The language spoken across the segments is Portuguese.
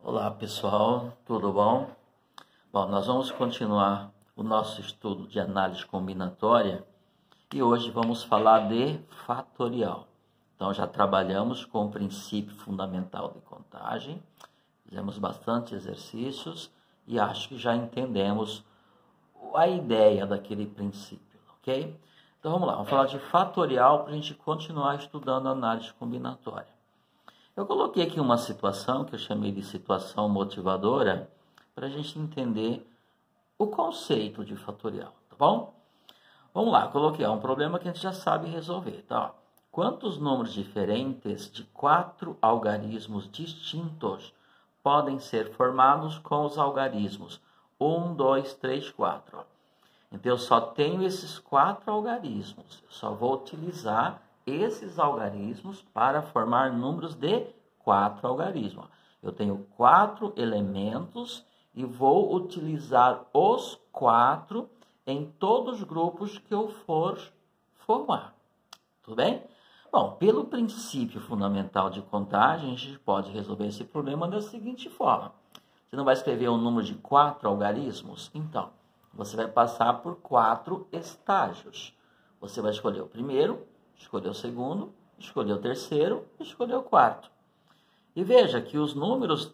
Olá pessoal, tudo bom? Bom, nós vamos continuar o nosso estudo de análise combinatória e hoje vamos falar de fatorial. Então já trabalhamos com o princípio fundamental de contagem, fizemos bastante exercícios e acho que já entendemos a ideia daquele princípio, ok? Então vamos lá, vamos falar de fatorial para a gente continuar estudando análise combinatória. Eu coloquei aqui uma situação que eu chamei de situação motivadora para a gente entender o conceito de fatorial, tá bom? Vamos lá, coloquei um problema que a gente já sabe resolver, tá? Quantos números diferentes de 4 algarismos distintos podem ser formados com os algarismos 1, 2, 3, 4? Então, eu só tenho esses 4 algarismos. Eu só vou utilizar esses algarismos para formar números de 4 algarismos. Eu tenho 4 elementos e vou utilizar os 4 em todos os grupos que eu for formar. Tudo bem? Bom, pelo princípio fundamental de contagem, a gente pode resolver esse problema da seguinte forma. Você não vai escrever um número de 4 algarismos? Então, você vai passar por 4 estágios. Você vai escolher o primeiro, escolher o segundo, escolher o terceiro, escolher o quarto. E veja que os números,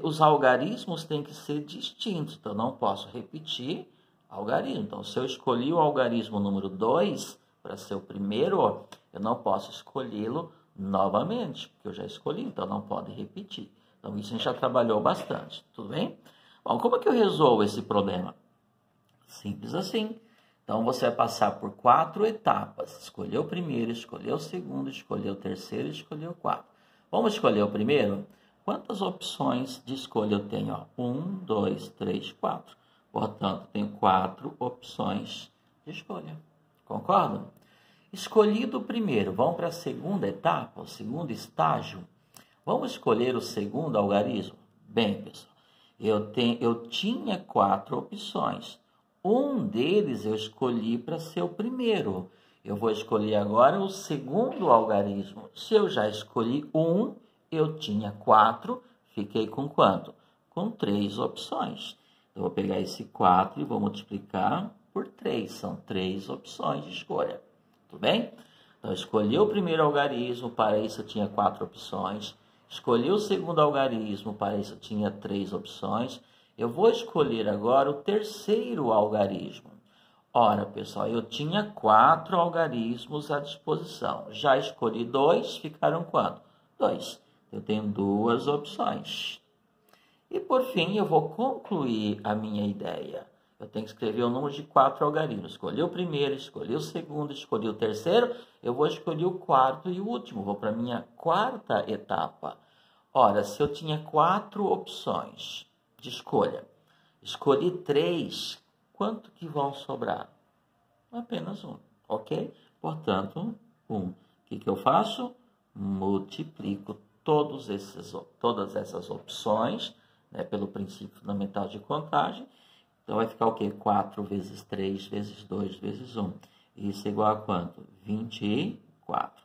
os algarismos têm que ser distintos. Então, eu não posso repetir algarismo. Então, se eu escolhi o algarismo número 2 para ser o primeiro, eu não posso escolhê-lo novamente, porque eu já escolhi, então não pode repetir. Então, isso a gente já trabalhou bastante. Tudo bem? Bom, como é que eu resolvo esse problema? Simples assim. Então, você vai passar por 4 etapas. Escolher o primeiro, escolher o segundo, escolher o terceiro e escolher o quarto. Vamos escolher o primeiro? Quantas opções de escolha eu tenho? 1, 2, 3, 4. Portanto, tenho 4 opções de escolha. Concordam? Escolhido o primeiro, vamos para a segunda etapa, o segundo estágio. Vamos escolher o segundo algarismo? Bem, pessoal, eu tinha 4 opções. Um deles eu escolhi para ser o primeiro. Eu vou escolher agora o segundo algarismo. Se eu já escolhi um, eu tinha 4, fiquei com quanto? Com 3 opções. Eu vou pegar esse 4 e vou multiplicar por 3. São 3 opções de escolha. Tudo bem? Então, eu escolhi o primeiro algarismo, para isso eu tinha 4 opções. Escolhi o segundo algarismo, para isso eu tinha 3 opções. Eu vou escolher agora o terceiro algarismo. Ora, pessoal, eu tinha 4 algarismos à disposição. Já escolhi 2, ficaram quanto? 2. Eu tenho 2 opções. E, por fim, eu vou concluir a minha ideia. Eu tenho que escrever o número de 4 algarismos. Escolhi o primeiro, escolhi o segundo, escolhi o terceiro. Eu vou escolher o quarto e o último. Vou para a minha quarta etapa. Ora, se eu tinha 4 opções de escolha, escolhi 3, quanto que vão sobrar? Apenas 1, ok? Portanto, 1. O que eu faço? Multiplico todas essas opções, né, pelo princípio fundamental de contagem. Então, vai ficar o quê? 4 vezes 3 vezes 2 vezes 1. Isso é igual a quanto? 24.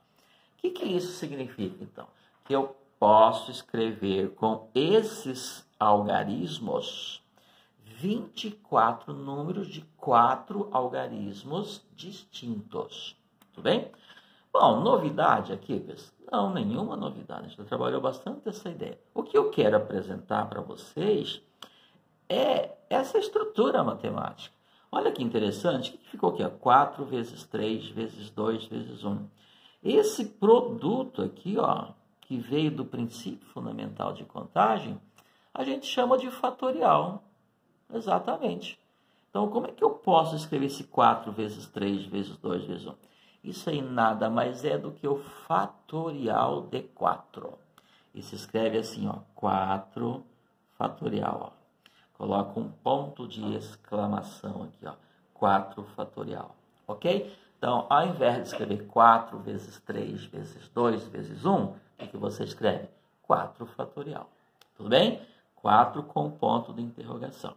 O que isso significa, então? Que eu posso escrever com esses algarismos 24 números de 4 algarismos distintos. Tudo bem? Bom, novidade aqui, pessoal? Não, nenhuma novidade. A gente já trabalhou bastante essa ideia. O que eu quero apresentar para vocês é essa estrutura matemática. Olha que interessante. O que ficou aqui? 4 vezes 3 vezes 2 vezes 1. Esse produto aqui, ó, que veio do princípio fundamental de contagem, a gente chama de fatorial. Exatamente. Então, como é que eu posso escrever esse 4 vezes 3 vezes 2 vezes 1? Isso aí nada mais é do que o fatorial de 4. E se escreve assim, ó, 4 fatorial, ó. Coloca um ponto de exclamação aqui, ó, 4 fatorial, ok? Então, ao invés de escrever 4 vezes 3 vezes 2 vezes 1, o que você escreve? 4 fatorial, tudo bem? 4 com ponto de interrogação.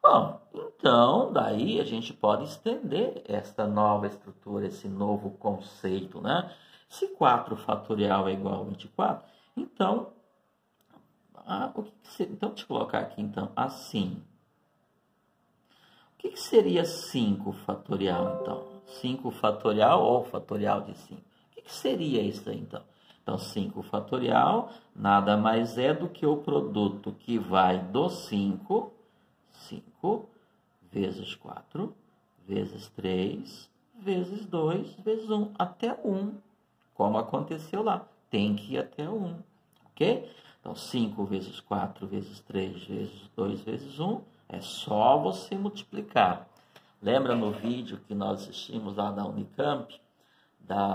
Bom, então, daí a gente pode estender esta nova estrutura, esse novo conceito, né? Se 4 fatorial é igual a 24, então, Então, deixa eu colocar aqui, então, assim. O que seria 5 fatorial, então? 5 fatorial ou fatorial de 5? O que seria isso aí, então? Então, 5 fatorial nada mais é do que o produto que vai do 5 vezes 4, vezes 3, vezes 2, vezes 1, até 1, como aconteceu lá. Tem que ir até 1, ok? Então, 5 vezes 4, vezes 3, vezes 2, vezes 1, é só você multiplicar. Lembra no vídeo que nós assistimos lá da Unicamp?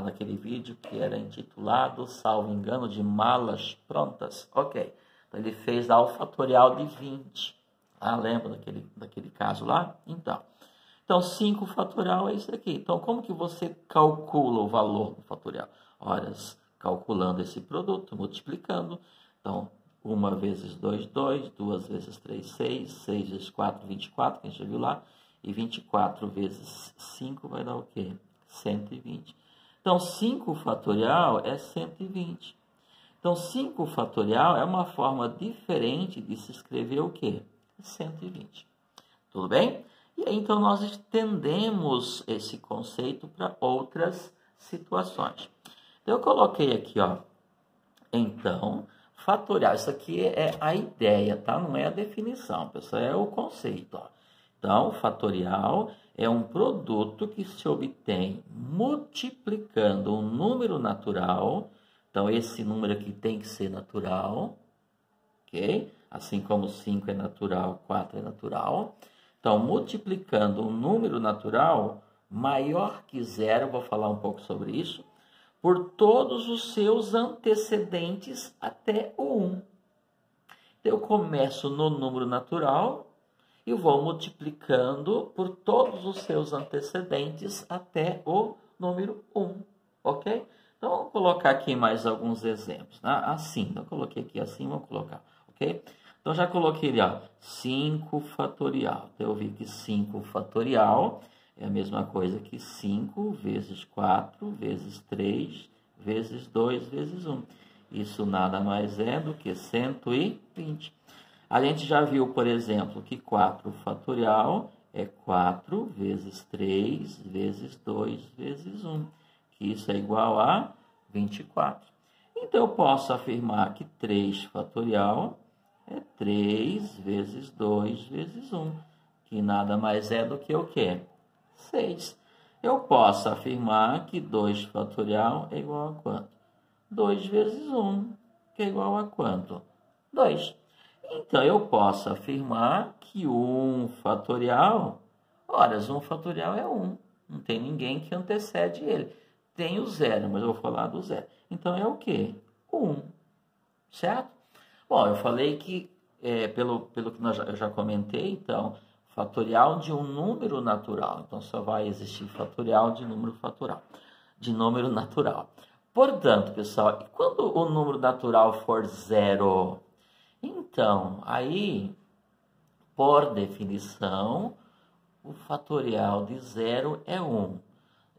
Naquele vídeo que era intitulado, salvo engano, de malas prontas. Ok. Então, ele fez lá o fatorial de 20. Lembra daquele caso lá? Então, 5 fatorial é isso aqui. Então, como que você calcula o valor do fatorial? Ora, calculando esse produto, multiplicando. Então, 1 vezes 2, 2. 2 vezes 3, 6. 6 vezes 4, 24, que a gente já viu lá. E 24 vezes 5 vai dar o quê? 120. Então, 5 fatorial é 120. Então, 5 fatorial é uma forma diferente de se escrever o quê? 120. Tudo bem? E aí, então, nós estendemos esse conceito para outras situações. Então, eu coloquei aqui, ó. Então, fatorial. Isso aqui é a ideia, tá? Não é a definição, pessoal. É o conceito, ó. Então, fatorial é um produto que se obtém multiplicando um número natural. Então, esse número aqui tem que ser natural, ok? Assim como 5 é natural, 4 é natural. Então, multiplicando um número natural maior que 0, vou falar um pouco sobre isso, por todos os seus antecedentes até o 1. Então, eu começo no número natural e vou multiplicando por todos os seus antecedentes até o número 1, ok? Então, vamos colocar aqui mais alguns exemplos, né? Assim, eu coloquei aqui assim, vamos colocar, ok? Então, já coloquei ali, ó, 5 fatorial. Então, eu vi que 5 fatorial é a mesma coisa que 5 vezes 4 vezes 3 vezes 2 vezes 1. Isso nada mais é do que 120. A gente já viu, por exemplo, que 4 fatorial é 4 vezes 3 vezes 2 vezes 1, que isso é igual a 24. Então, eu posso afirmar que 3 fatorial é 3 vezes 2 vezes 1, que nada mais é do que o quê? 6. Eu posso afirmar que 2 fatorial é igual a quanto? 2 vezes 1, que é igual a quanto? 2. Então, eu posso afirmar que 1 fatorial, ora, 1 fatorial é 1. Não tem ninguém que antecede ele. Tem o 0, mas eu vou falar do 0. Então, é o quê? 1. Certo? Bom, eu falei que, pelo que eu já comentei, então, fatorial de um número natural. Então, só vai existir fatorial de número natural. Portanto, pessoal, quando o número natural for 0... Então, aí, por definição, o fatorial de 0 é 1.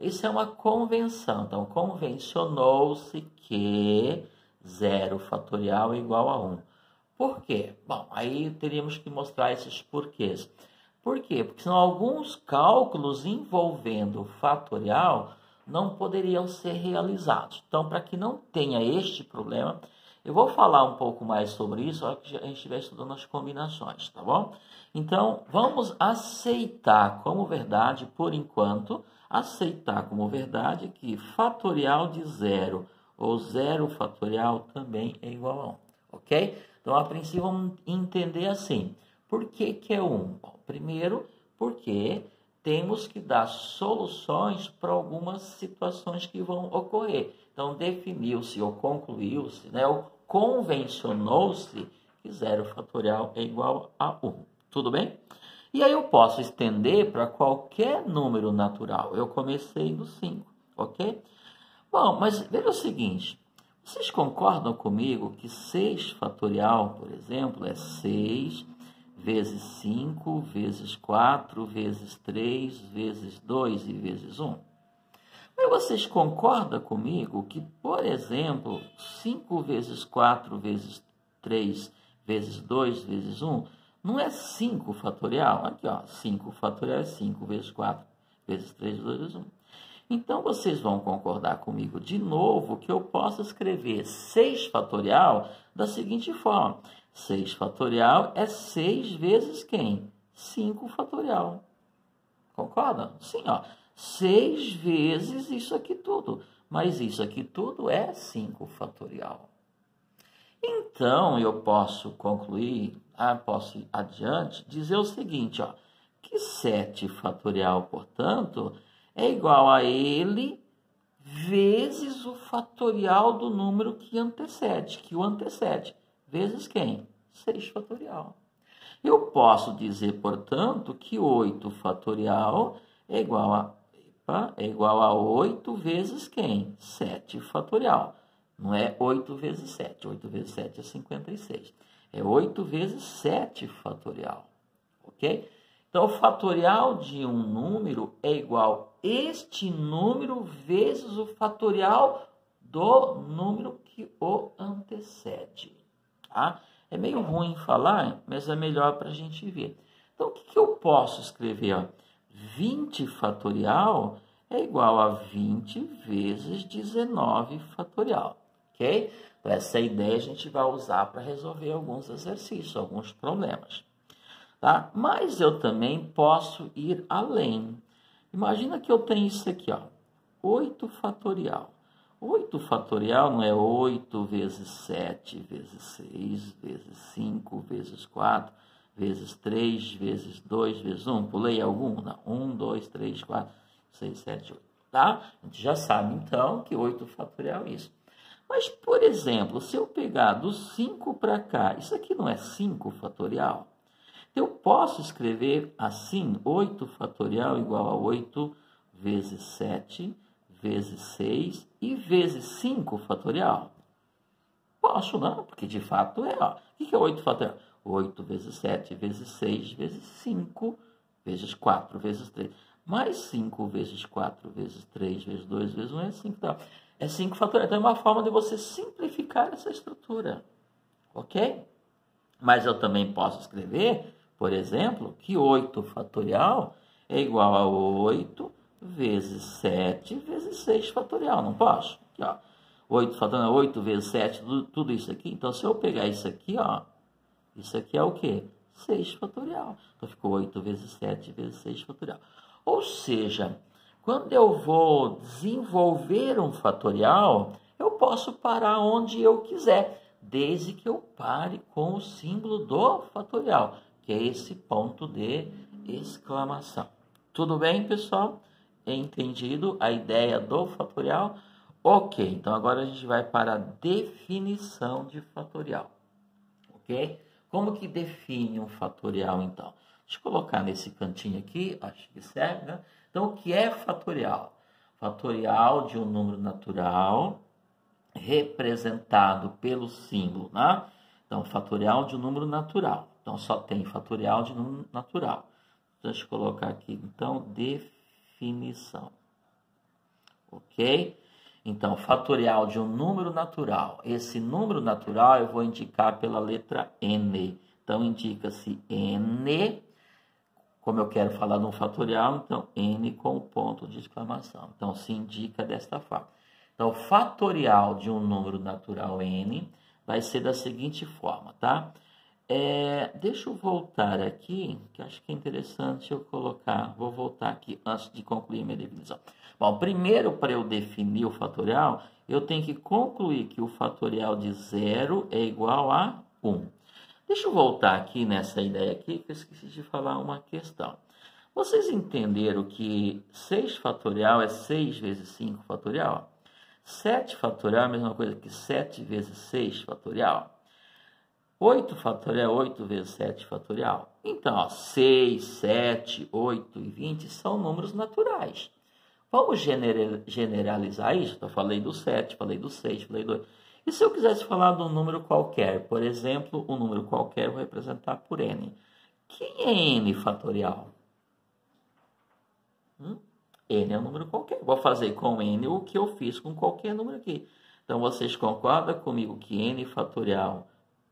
Isso é uma convenção. Então, convencionou-se que 0 fatorial é igual a 1. Por quê? Bom, aí teríamos que mostrar esses porquês. Por quê? Porque senão alguns cálculos envolvendo fatorial não poderiam ser realizados. Então, para que não tenha este problema, eu vou falar um pouco mais sobre isso na hora que a gente estiver estudando as combinações, tá bom? Então, vamos aceitar como verdade, por enquanto, aceitar como verdade que fatorial de 0 ou 0 fatorial também é igual a 1, ok? Então, a princípio, vamos entender assim. Por que é 1? Bom, primeiro, porque temos que dar soluções para algumas situações que vão ocorrer. Então, definiu-se ou concluiu-se, né, ou convencionou-se que 0 fatorial é igual a 1. Tudo bem? E aí eu posso estender para qualquer número natural. Eu comecei no 5, ok? Bom, mas veja o seguinte. Vocês concordam comigo que 6 fatorial, por exemplo, é 6 vezes 5 vezes 4 vezes 3 vezes 2 e vezes 1? Mas vocês concordam comigo que, por exemplo, 5 vezes 4 vezes 3 vezes 2 vezes 1, não é 5 fatorial? Aqui, ó, 5 fatorial é 5 vezes 4 vezes 3 vezes 2 vezes 1. Então, vocês vão concordar comigo de novo que eu posso escrever 6 fatorial da seguinte forma. 6 fatorial é 6 vezes quem? 5 fatorial. Concorda? Sim, ó. 6 vezes isso aqui tudo. Mas isso aqui tudo é 5 fatorial. Então, eu posso concluir, posso ir adiante, dizer o seguinte, ó, que 7 fatorial, portanto, é igual a ele vezes o fatorial do número que o antecede. Vezes quem? 6 fatorial. Eu posso dizer, portanto, que 8 fatorial é igual a 8 vezes quem? 7 fatorial. Não é 8 vezes 7. 8 vezes 7 é 56. É 8 vezes 7 fatorial. Ok? Então, o fatorial de um número é igual a este número vezes o fatorial do número que o antecede. Tá? É meio ruim falar, mas é melhor para a gente ver. Então, o que eu posso escrever? Ó? 20 fatorial é igual a 20 vezes 19 fatorial. Ok? Então, essa ideia a gente vai usar para resolver alguns exercícios, alguns problemas. Tá? Mas eu também posso ir além. Imagina que eu tenho isso aqui, ó, 8 fatorial. 8 fatorial não é 8 vezes 7, vezes 6, vezes 5, vezes 4, vezes 3, vezes 2, vezes 1. Pulei algum? Não. 1, 2, 3, 4, 6, 7, 8. Tá? A gente já sabe, então, que 8 fatorial é isso. Mas, por exemplo, se eu pegar do 5 para cá, isso aqui não é 5 fatorial? Eu posso escrever assim, 8 fatorial igual a 8 vezes 7, vezes 6 e vezes 5 fatorial? Posso, não, porque de fato é. Ó. O que é 8 fatorial? 8 vezes 7, vezes 6, vezes 5, vezes 4, vezes 3. Mais 5 vezes 4, vezes 3, vezes 2, vezes 1 é 5. Tá? É 5 fatorial. Então é uma forma de você simplificar essa estrutura. Ok? Mas eu também posso escrever, por exemplo, que 8 fatorial é igual a 8 vezes 7 vezes 6 fatorial. Não posso? Aqui, ó. 8 fatorial, 8 vezes 7, tudo isso aqui. Então, se eu pegar isso aqui, ó, isso aqui é o quê? 6 fatorial. Então, ficou 8 vezes 7 vezes 6 fatorial. Ou seja, quando eu vou desenvolver um fatorial, eu posso parar onde eu quiser, desde que eu pare com o símbolo do fatorial, que é esse ponto de exclamação. Tudo bem, pessoal? Entendido a ideia do fatorial? Ok, então agora a gente vai para a definição de fatorial. Ok? Como que define um fatorial, então? Deixa eu colocar nesse cantinho aqui, acho que serve, né? Então, o que é fatorial? Fatorial de um número natural representado pelo símbolo, né? Então, fatorial de um número natural. Então, só tem fatorial de número natural. Deixa eu colocar aqui, então, definição. Ok? Então, fatorial de um número natural. Esse número natural eu vou indicar pela letra N. Então, indica-se N, como eu quero falar de um fatorial, então N com o ponto de exclamação. Então, se indica desta forma. Então, fatorial de um número natural N vai ser da seguinte forma, tá? Deixa eu voltar aqui, que acho que é interessante eu colocar. Vou voltar aqui antes de concluir minha definição. Bom, primeiro, para eu definir o fatorial, eu tenho que concluir que o fatorial de 0 é igual a 1. Deixa eu voltar aqui nessa ideia aqui, que eu esqueci de falar uma questão. Vocês entenderam que 6 fatorial é 6 vezes 5 fatorial? 7 fatorial é a mesma coisa que 7 vezes 6 fatorial? 8 fatorial é 8 vezes 7 fatorial? Então, ó, 6, 7, 8 e 20 são números naturais. Vamos generalizar isso? Eu falei do 7, falei do 6, falei do 8. E se eu quisesse falar de um número qualquer? Por exemplo, um número qualquer eu vou representar por n. Quem é n fatorial? N é um número qualquer. Vou fazer com n o que eu fiz com qualquer número aqui. Então, vocês concordam comigo que n fatorial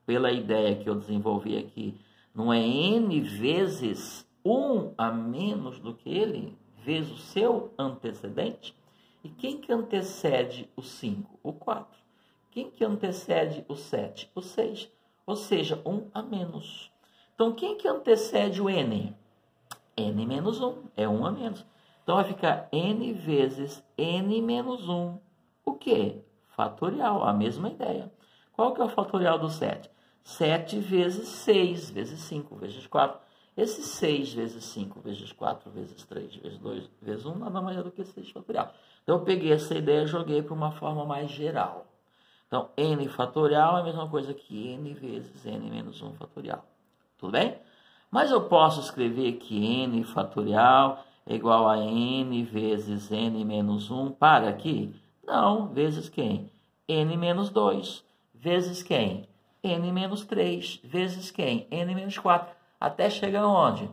pela ideia que eu desenvolvi aqui, não é n vezes 1 a menos do que ele, vezes o seu antecedente? E quem que antecede o 5? O 4. Quem que antecede o 7? O 6. Ou seja, 1 a menos. Então, quem que antecede o n? N menos 1. É 1 a menos. Então, vai ficar n vezes n menos 1. O quê? Fatorial. A mesma ideia. Qual que é o fatorial do 7? 7 vezes 6, vezes 5, vezes 4. Esse 6 vezes 5, vezes 4, vezes 3, vezes 2, vezes 1, nada mais é do que 6 fatorial. Então, eu peguei essa ideia e joguei para uma forma mais geral. Então, n fatorial é a mesma coisa que n vezes n menos 1 fatorial. Tudo bem? Mas eu posso escrever que n fatorial é igual a n vezes n menos 1 para aqui? Não, vezes quem? N menos 2. Vezes quem? N menos 3. Vezes quem? N menos 4. Até chegar onde?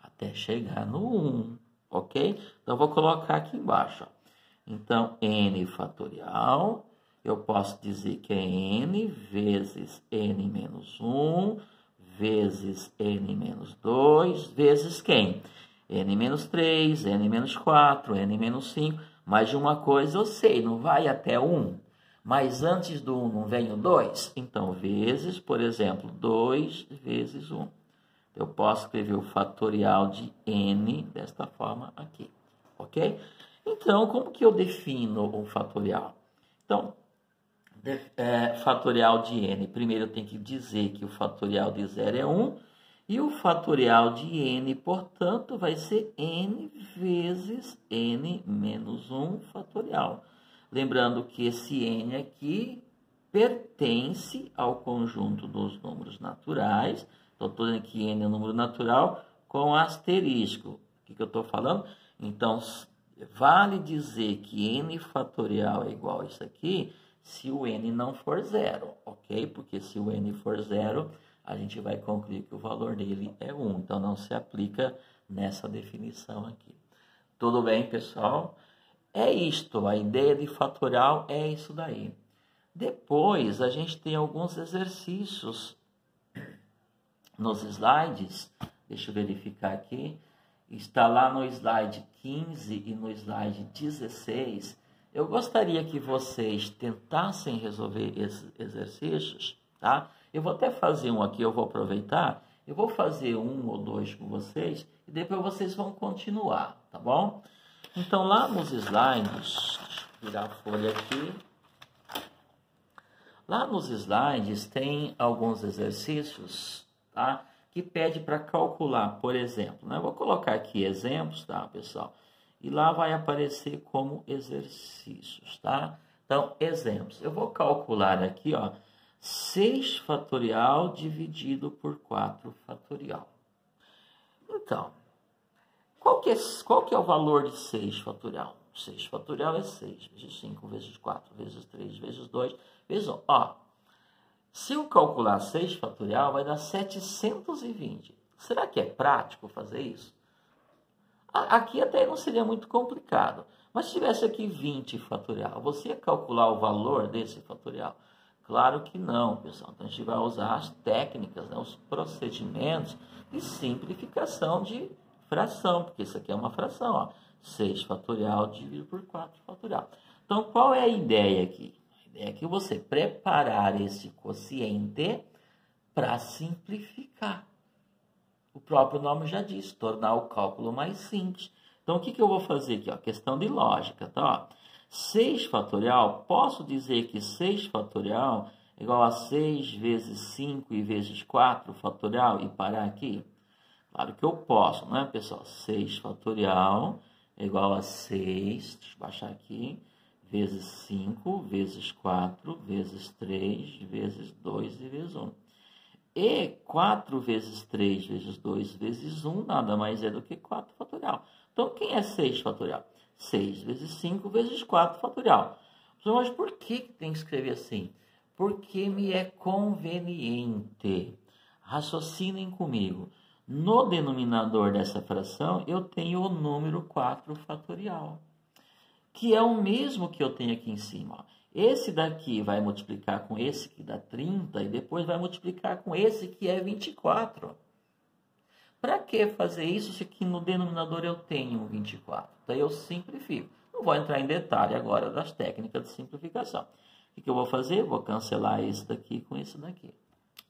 Até chegar no 1. Ok? Então, eu vou colocar aqui embaixo. Ó. Então, n fatorial, eu posso dizer que é n vezes n menos 1, vezes n menos 2, vezes quem? N menos 3, n menos 4, n menos 5. Mas de uma coisa eu sei, não vai até 1. Mas antes do 1 não vem o 2? Então, vezes, por exemplo, 2 vezes 1. Eu posso escrever o fatorial de n desta forma aqui. Ok? Então, como que eu defino o fatorial? Então, fatorial de n. Primeiro eu tenho que dizer que o fatorial de 0 é 1. E o fatorial de n, portanto, vai ser n vezes n menos 1 fatorial. Lembrando que esse n aqui pertence ao conjunto dos números naturais. Então, estou dizendo que n é um número natural com asterisco. O que eu estou falando? Então, vale dizer que n fatorial é igual a isso aqui se o n não for 0, ok? Porque se o n for 0, a gente vai concluir que o valor dele é 1. Então, não se aplica nessa definição aqui. Tudo bem, pessoal? É isto, a ideia de fatorial é isso daí. Depois, a gente tem alguns exercícios nos slides. Deixa eu verificar aqui. Está lá no slide 15 e no slide 16. Eu gostaria que vocês tentassem resolver esses exercícios, tá? Eu vou até fazer um aqui, eu vou aproveitar. Eu vou fazer 1 ou 2 com vocês e depois vocês vão continuar, tá bom? Então, lá nos slides, deixa eu virar a folha aqui. Lá nos slides tem alguns exercícios, tá? Que pede para calcular, por exemplo, né? Eu vou colocar aqui exemplos, tá, pessoal? E lá vai aparecer como exercícios, tá? Então, exemplos. Eu vou calcular aqui, ó, 6 fatorial dividido por 4 fatorial. Então, qual que é o valor de 6 fatorial? 6 fatorial é 6 vezes 5 vezes 4 vezes 3 vezes 2 vezes 1. Ó, se eu calcular 6 fatorial, vai dar 720. Será que é prático fazer isso? Aqui até não seria muito complicado. Mas se tivesse aqui 20 fatorial, você ia calcular o valor desse fatorial? Claro que não, pessoal. Então, a gente vai usar as técnicas, né, os procedimentos de simplificação de fração, porque isso aqui é uma fração, ó. 6 fatorial dividido por 4 fatorial. Então, qual é a ideia aqui? A ideia é que você preparar esse quociente para simplificar. O próprio nome já diz, tornar o cálculo mais simples. Então, o que eu vou fazer aqui? Ó? Questão de lógica, tá? Ó, 6 fatorial, posso dizer que 6 fatorial é igual a 6 vezes 5 e vezes 4 fatorial e parar aqui? Claro que eu posso, né, pessoal? 6 fatorial é igual a 6, deixa eu baixar aqui, vezes 5, vezes 4, vezes 3, vezes 2 e vezes 1. E 4 vezes 3 vezes 2 vezes 1 nada mais é do que 4 fatorial. Então, quem é 6 fatorial? 6 vezes 5 vezes 4 fatorial. Mas por que tem que escrever assim? Porque me é conveniente. Raciocinem comigo. No denominador dessa fração, eu tenho o número 4 fatorial, que é o mesmo que eu tenho aqui em cima. Ó. Esse daqui vai multiplicar com esse que dá 30 e depois vai multiplicar com esse que é 24. Para que fazer isso se aqui no denominador eu tenho 24? Então eu simplifico. Não vou entrar em detalhe agora das técnicas de simplificação. O que eu vou fazer? Vou cancelar esse daqui com esse daqui.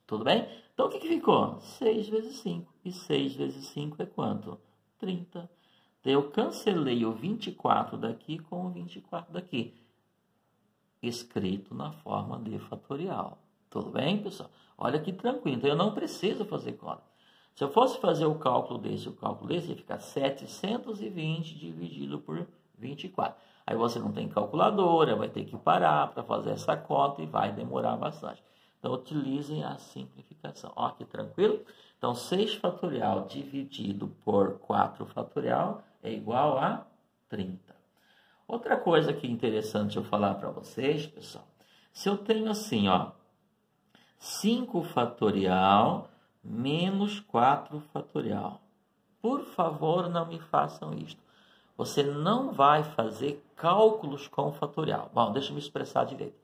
Tudo bem? Então o que ficou? 6 vezes 5. E 6 vezes 5 é quanto? 30. Então eu cancelei o 24 daqui com o 24 daqui. Escrito na forma de fatorial. Tudo bem, pessoal? Olha que tranquilo. Então eu não preciso fazer conta. Se eu fosse fazer o cálculo desse ia ficar 720 dividido por 24. Aí você não tem calculadora, vai ter que parar para fazer essa conta e vai demorar bastante. Então, utilizem a simplificação. Ó, que tranquilo? Então, 6 fatorial dividido por 4 fatorial é igual a 30. Outra coisa que é interessante eu falar para vocês, pessoal, se eu tenho assim, ó, 5 fatorial menos 4 fatorial. Por favor, não me façam isto. Você não vai fazer cálculos com fatorial. Bom, deixa eu me expressar direito.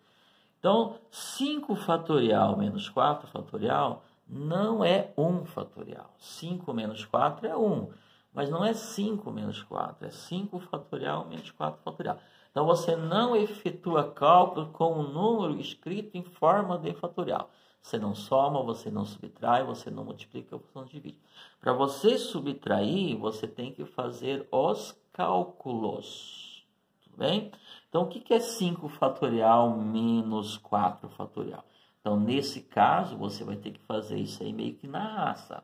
Então, 5 fatorial menos 4 fatorial não é 1 fatorial. 5 menos 4 é 1. Mas não é 5 menos 4, é 5 fatorial menos 4 fatorial. Então, você não efetua cálculo com um número escrito em forma de fatorial. Você não soma, você não subtrai, você não multiplica, você não divide. Para você subtrair, você tem que fazer os cálculos. Tudo bem? Então, o que é 5 fatorial menos 4 fatorial? Então, nesse caso, você vai ter que fazer isso aí meio que na raça.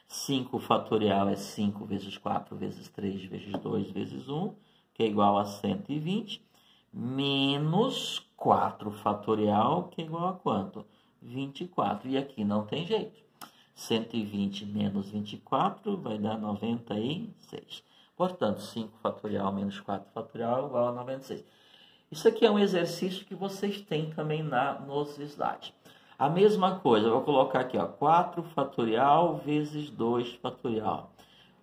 5 fatorial é 5 vezes 4 vezes 3 vezes 2 vezes 1, que é igual a 120, menos 4 fatorial, que é igual a quanto? 24. E aqui não tem jeito. 120 menos 24 vai dar 96. Portanto, 5 fatorial menos 4 fatorial é igual a 96. Isso aqui é um exercício que vocês têm também nos slides. A mesma coisa, eu vou colocar aqui, ó, 4 fatorial vezes 2 fatorial.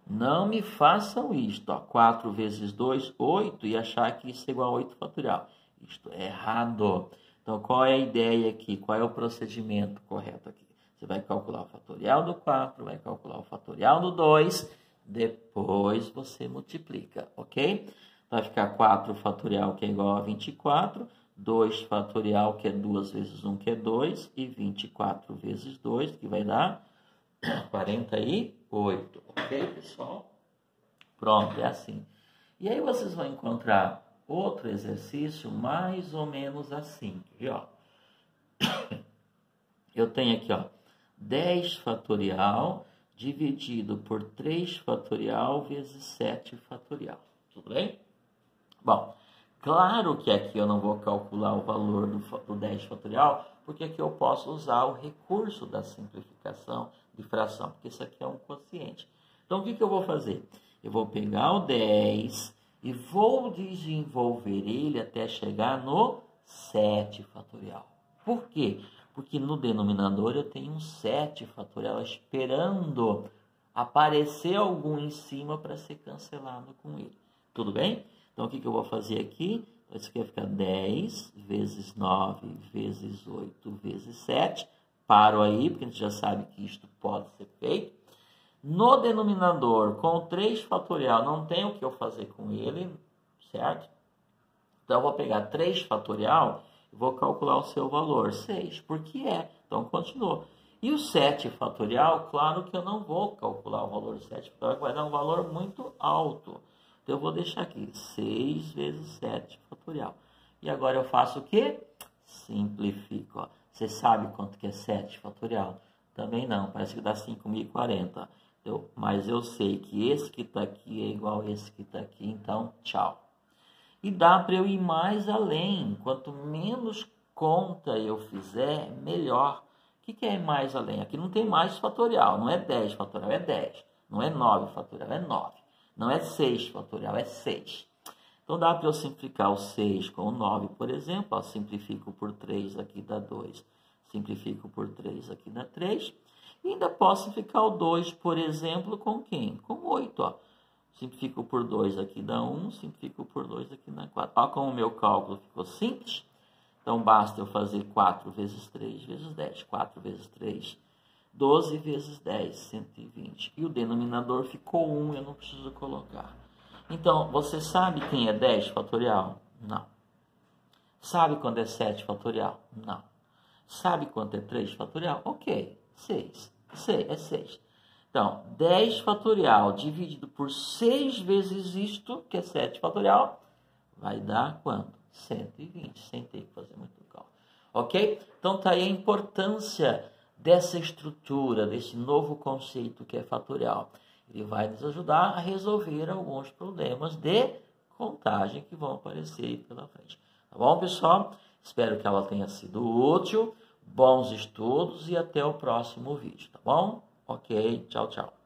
Não me façam isto, ó, 4 vezes 2, 8, e achar que isso é igual a 8 fatorial. Isto é errado. Então, qual é a ideia aqui? Qual é o procedimento correto aqui? Você vai calcular o fatorial do 4, vai calcular o fatorial do 2, depois você multiplica, ok? Vai ficar 4 fatorial, que é igual a 24, 2 fatorial, que é 2 vezes 1, que é 2, e 24 vezes 2, que vai dar 48, ok, pessoal? Pronto, é assim. E aí vocês vão encontrar outro exercício mais ou menos assim, viu? Eu tenho aqui, ó, 10 fatorial dividido por 3 fatorial vezes 7 fatorial. Tudo bem? Bom, claro que aqui eu não vou calcular o valor do 10 fatorial, porque aqui eu posso usar o recurso da simplificação de fração, porque isso aqui é um quociente. Então, o que eu vou fazer? Eu vou pegar o 10 e vou desenvolver ele até chegar no 7 fatorial. Por quê? Porque no denominador eu tenho um 7 fatorial esperando aparecer algum em cima para ser cancelado com ele. Tudo bem? Então, o que eu vou fazer aqui? Isso aqui vai ficar 10 vezes 9 vezes 8 vezes 7. Paro aí, porque a gente já sabe que isto pode ser feito. No denominador, com 3 fatorial, não tem o que eu fazer com ele, certo? Então, eu vou pegar 3 fatorial e vou calcular o seu valor, 6, porque é. Então, continua. E o 7 fatorial, claro que eu não vou calcular o valor do 7 fatorial, vai dar um valor muito alto. Então, eu vou deixar aqui, 6 vezes 7 fatorial. E agora eu faço o quê? Simplifico. Ó. Você sabe quanto que é 7 fatorial? Também não, parece que dá 5.040. Mas eu sei que esse que está aqui é igual a esse que está aqui, então tchau. E dá para eu ir mais além. Quanto menos conta eu fizer, melhor. O que é mais além? Aqui não tem mais fatorial, não é 10 fatorial, é 10. Não é 9 fatorial, é 9. Não é 6 fatorial, é 6. Então, dá para eu simplificar o 6 com o 9, por exemplo. Ó, simplifico por 3, aqui dá 2. Simplifico por 3, aqui dá 3. E ainda posso simplificar o 2, por exemplo, com quem? Com 8. Ó. Simplifico por 2, aqui dá 1. Simplifico por 2, aqui dá 4. Olha como o meu cálculo ficou simples. Então, basta eu fazer 4 vezes 3 vezes 10. 4 vezes 3, 12 vezes 10, 120. E o denominador ficou 1, eu não preciso colocar. Então, você sabe quem é 10 fatorial? Não. Sabe quando é 7 fatorial? Não. Sabe quanto é 3 fatorial? Ok, 6. É 6. Então, 10 fatorial dividido por 6 vezes isto, que é 7 fatorial, vai dar quanto? 120, sem ter que fazer muito cálculo. Ok? Então, tá aí a importância dessa estrutura, desse novo conceito que é fatorial. Ele vai nos ajudar a resolver alguns problemas de contagem que vão aparecer aí pela frente. Tá bom, pessoal? Espero que ela tenha sido útil. Bons estudos e até o próximo vídeo, tá bom? Ok, tchau, tchau.